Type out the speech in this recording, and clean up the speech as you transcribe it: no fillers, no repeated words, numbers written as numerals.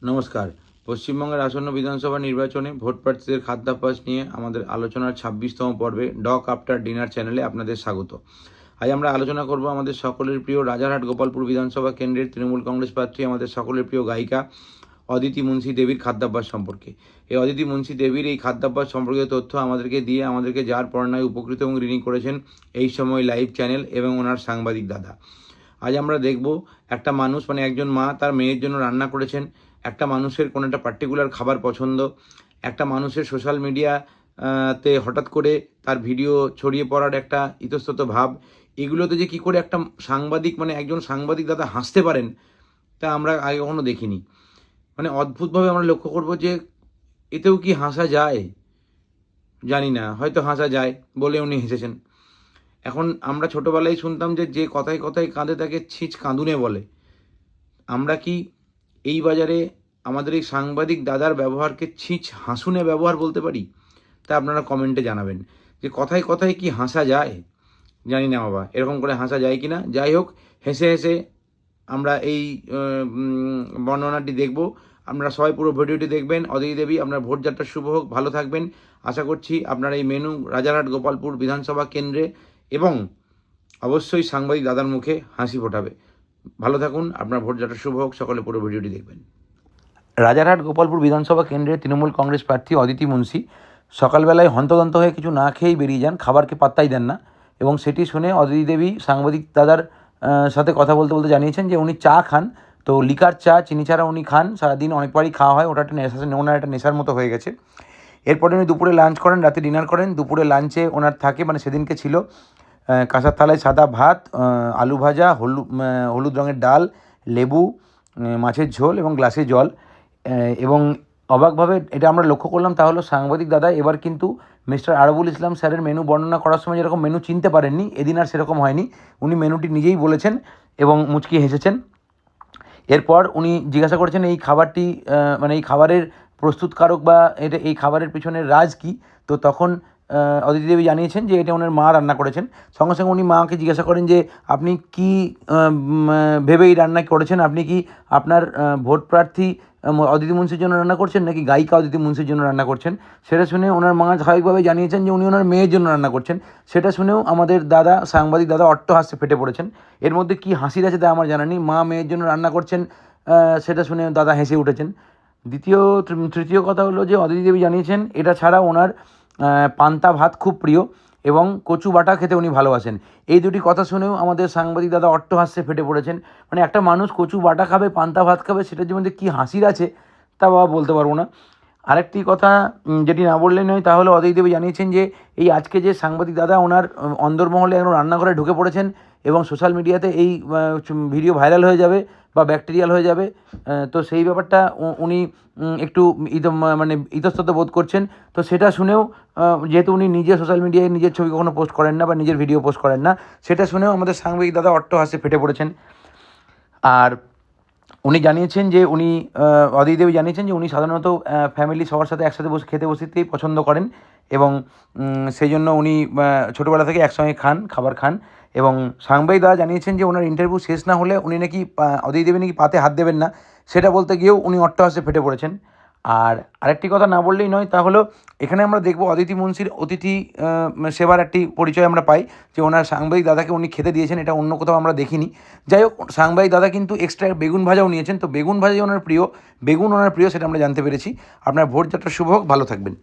নমস্কার। পশ্চিমবঙ্গের আসন্ন বিধানসভা নির্বাচনে ভোট প্রার্থীদের খাদ্যাভ্যাস নিয়ে আমাদের আলোচনার ২৬তম পর্বে ডক আফটার ডিনার চ্যানেলে আপনাদের স্বাগত। আজ আমরা আলোচনা করব আমাদের সকলের প্রিয় রাজারহাট গোপালপুর বিধানসভা কেন্দ্রের তৃণমূল কংগ্রেস প্রার্থী আমাদের সকলের প্রিয় গায়িকা অদিতি মুন্সি দেবীর খাদ্যাভ্যাস সম্পর্কে। এই অদিতি মুন্সি দেবীর এই খাদ্যাভ্যাস সম্পর্কিত তথ্য আমাদেরকে যার পড়ায় উপকৃত এবং ঋণী করেছেন এই সময় লাইভ চ্যানেল এবং ওনার সাংবাদিক দাদা। আজ আমরা দেখব একটা মানুষ একজন মা তার মেয়ের জন্য রান্না করেছেন, একটা মানুষের কোনো একটা পার্টিকুলার খাবার পছন্দ, একটা মানুষের সোশ্যাল মিডিয়াতে হঠাৎ করে তার ভিডিও ছড়িয়ে পড়ার একটা ইতস্তত ভাব, এগুলোতে যে কী করে একটা সাংবাদিক একজন সাংবাদিক দাদা হাসতে পারেন তা আমরা আগে কখনো দেখিনি। অদ্ভুতভাবে আমরা লক্ষ্য করব যে এতেও কি হাসা যায়, জানি না, হয়তো হাসা যায় বলে উনি হেসেছেন। এখন আমরা ছোটোবেলায় শুনতাম যে কথায় কথায় কাঁদে তাকে ছিঁচ কাঁদুনে বলে। আমরা কি এই বাজারে আমাদের এই সাংবাদিক দাদার ব্যবহারকে ছিঁচ হাসুনে ব্যবহার বলতে পারি? তা আপনারা কমেন্টে জানাবেন যে কথায় কথায় কি হাসা যায়। জানি না বাবা, এরকম করে হাসা যায় কি না। যাই হোক, হেসে হেসে আমরা এই বর্ণনাটি দেখব। আপনারা সবাই পুরো ভিডিওটি দেখবেন। অদিতি দেবী, আপনার ভোটযাত্রা শুভ হোক, ভালো থাকবেন। আশা করছি আপনার এই মেনু রাজারহাট গোপালপুর বিধানসভা কেন্দ্রে এবং অবশ্যই সাংবাদিক দাদার মুখে হাসি ফোটাবে। ভালো থাকুন, আপনার ভোটযাত্রা শুভ হোক, সকলে পুরো ভিডিওটি দেখবেন। রাজারহাট গোপালপুর বিধানসভা কেন্দ্রে তৃণমূল কংগ্রেস প্রার্থী অদিতি মুন্সি সকালবেলায় হন্তদন্ত হয়ে কিছু না খেয়েই বেরিয়ে যান, খাবারকে পাত্তাই দেন না। এবং সেটি শুনে অদিতি দেবী সাংবাদিক দাদার সাথে কথা বলতে বলতে জানিয়েছেন যে উনি চা খান, তো লিকার চা, চিনি ছাড়া উনি খান, সারাদিন অনেকবারই খাওয়া হয়, ওটা একটা ওনার একটা নেশার মতো হয়ে গেছে। এরপরে উনি দুপুরে লাঞ্চ করেন, রাতে ডিনার করেন। দুপুরে লাঞ্চে ওনার থাকে সেদিনকে ছিল কাঁসার থালায় সাদা ভাত, আলু ভাজা, হলুদ রঙের ডাল, লেবু, মাছের ঝোল এবং গ্লাসে জল। এবং অবাকভাবে এটা আমরা লক্ষ্য করলাম, তা হলো সাংবাদিক দাদা এবার কিন্তু মিস্টার আরবুল ইসলাম স্যারের মেনু বর্ণনা করার সময় যেরকম মেনু চিনতে পারেননি, এদিন আর সেরকম হয়নি। উনি মেনুটি নিজেই বলেছেন এবং মুচকি হেসেছেন। এরপর উনি জিজ্ঞাসা করেছেন এই খাবারটি এই খাবারের প্রস্তুতকারক বা এই খাবারের পিছনের রাজ কী। তো তখন অদিতি দেবী জানিয়েছেন যে এটা ওনার মা রান্না করেছেন। সঙ্গে সঙ্গে উনি মাকে জিজ্ঞাসা করেন যে আপনি কি ভেবে এই রান্না করেছেন, আপনি কি আপনার ভোট প্রার্থী অদিতি মুন্সির জন্য রান্না করছেন নাকি গায়িকা অদিতি মুন্সির জন্য রান্না করছেন। সেটা শুনে ওনার মা স্বাভাবিকভাবে জানিয়েছেন যে উনি ওনার মেয়ের জন্য রান্না করছেন। সেটা শুনেও আমাদের দাদা সাংবাদিক দাদা অট্টহাস্যে ফেটে পড়েছেন। এর মধ্যে কী হাসির আছে তা আমার জানা নেই। মা মেয়ের জন্য রান্না করছেন সেটা শুনে দাদা হেসে উঠেছেন। তৃতীয় কথা হলো যে অদিতি দেবী জানিয়েছেন এটা ছাড়া ওনার পান্তা ভাত খুব প্রিয় এবং কচু বাটা খেতে উনি ভালোবাসেন। এই দুটি কথা শুনেও আমাদের সাংবাদিক দাদা অট্টহাস্যে ফেটে পড়েছেন। একটা মানুষ কচু বাটা খাবে, পান্তা ভাত খাবে, সেটার মধ্যে কী হাসির আছে তা বাবা বলতে পারবো না। আরেকটি কথা যেটি না বললেই নয়, তা হলো অদিতি দেবী জানিয়েছেন যে এই আজকে যে সাংবাদিক দাদা ওনার অন্দরমহলে এখন রান্নাঘরে ঢুকে পড়েছেন এবং সোশ্যাল মিডিয়াতে এই ভিডিও ভাইরাল হয়ে যাবে বা ব্যাকটেরিয়াল হয়ে যাবে। তো সেই ব্যাপারটা উনি একটু ইতস্তত বোধ করছেন। তো সেটা শুনেও যেহেতু উনি নিজে সোশ্যাল মিডিয়ায় নিজের ছবি কখনো পোস্ট করেন না বা নিজের ভিডিও পোস্ট করেন না, সেটা শুনেও আমাদের সাংবাদিক দাদা অট্টহাস্যে ফেটে পড়েছেন। আর উনি জানিয়েছেন যে অদিতি দেবী জানিয়েছেন যে উনি সাধারণত ফ্যামিলি সবার সাথে একসাথে বসে খেতে বসতেই পছন্দ করেন এবং সেই জন্য উনি ছোটোবেলা থেকে একসঙ্গে খাবার খান। এবং সাংবাদিক দাদা জানিয়েছেন যে ওনার ইন্টারভিউ শেষ না হলে উনি নাকি অদিতি দেবী নাকি পাতে হাত দেবেন না, সেটা বলতে গিয়েও উনি অট্টহাস্যে ফেটে পড়েছেন। আর আরেকটি কথা না বললেই নয়, তা হলো এখানে আমরা দেখব অদিতি মুন্সির অতিথি সেবার একটি পরিচয় আমরা পাই যে ওনার সাংবাদিক দাদাকে উনি খেতে দিয়েছেন, এটা অন্য কোথাও আমরা দেখিনি। যাই হোক, সাংবাদিক দাদা কিন্তু এক্সট্রা বেগুন ভাজাও নিয়েছেন। তো বেগুন ভাজাই ওনার প্রিয়, সেটা আমরা জানতে পেরেছি। আপনার ভোটযাত্রা শুভ হোক, ভালো থাকবেন।